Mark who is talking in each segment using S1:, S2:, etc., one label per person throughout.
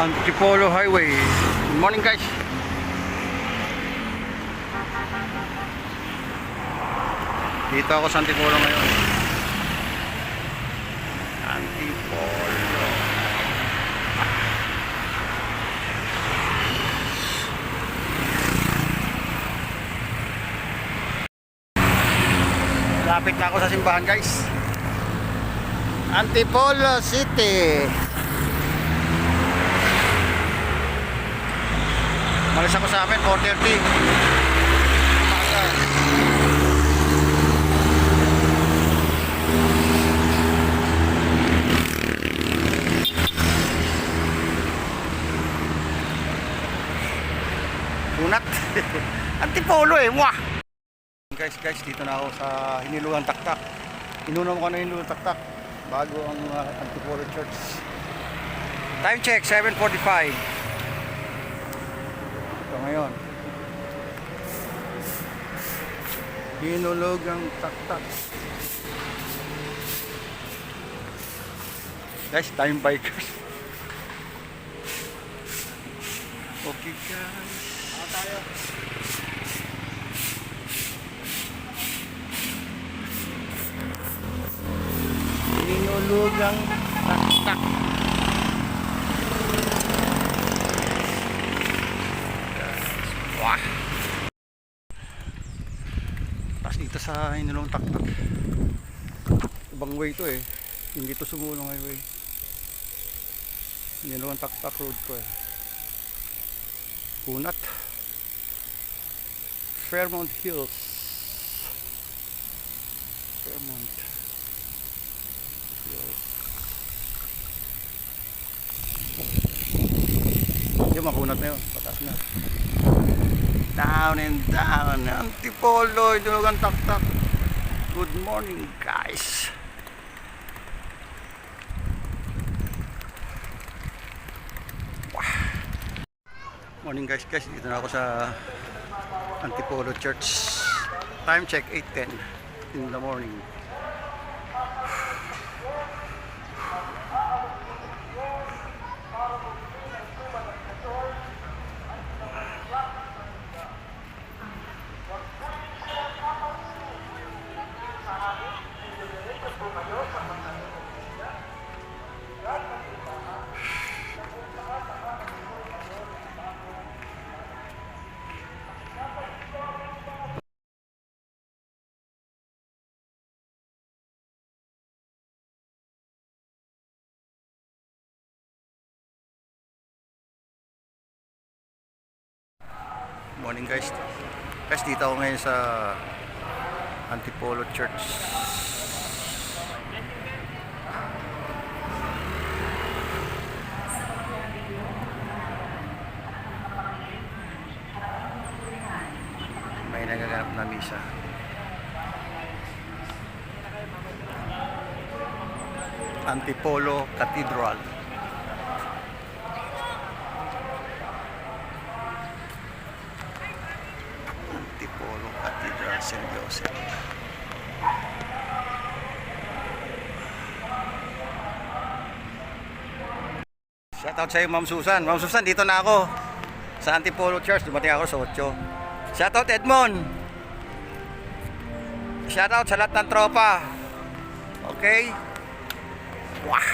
S1: Antipolo Highway. Good morning guys. Dito ako sa Antipolo ngayon. Antipolo. Lapit na ako sa simbahan guys. Antipolo City. Malis ako sa amin 4:30. Unat. Antipolo eh, muah. Guys, dito na ako sa Hinilugang Taktak. Inunom ko na Hinilugang Taktak bago ang Antipolo Church. Time check 7:45. Ito ngayon. Hinilugang Taktak. Guys, time bikers. Okay guys. Tayo. Hinulugang Taktak. Wah. Tapos dito sa Hinulugang Taktak. Ibang way to eh. Hindi to Sumulong Highway. Hinulugang Taktak road ko eh. Unat. Fairmont Hills. Fairmont Hills. Yung makunat na yun. Pataas na. Down and down. Antipolo. Hinilugang Taktak. Good morning guys. Morning guys, dito na ako sa Antipolo Church. Time check 8:10 in the morning. Morning guys, dito ako ngayon sa Antipolo Church. May nagaganap na misa. Antipolo Cathedral. Antipolo Cathedral, St. Joseph. Shoutout sa iyo, Ma'am Susan. Ma'am Susan, dito na ako sa Antipolo Church. Dumating ako sa 8. Shoutout Edmond. Shoutout sa lahat ng tropa. Okay? Wah!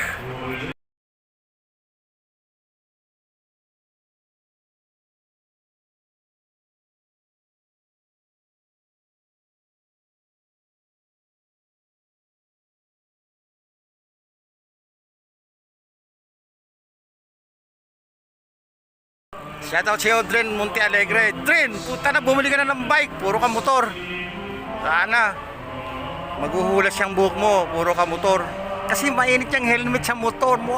S1: Shoutout si Odrin Monte Alegre. Drin, puta na, bumili ka na ng bike. Puro ka motor. Sana maghuhulas siyang buhok mo. Puro ka motor. Kasi mainit yung helmet sa motor mo.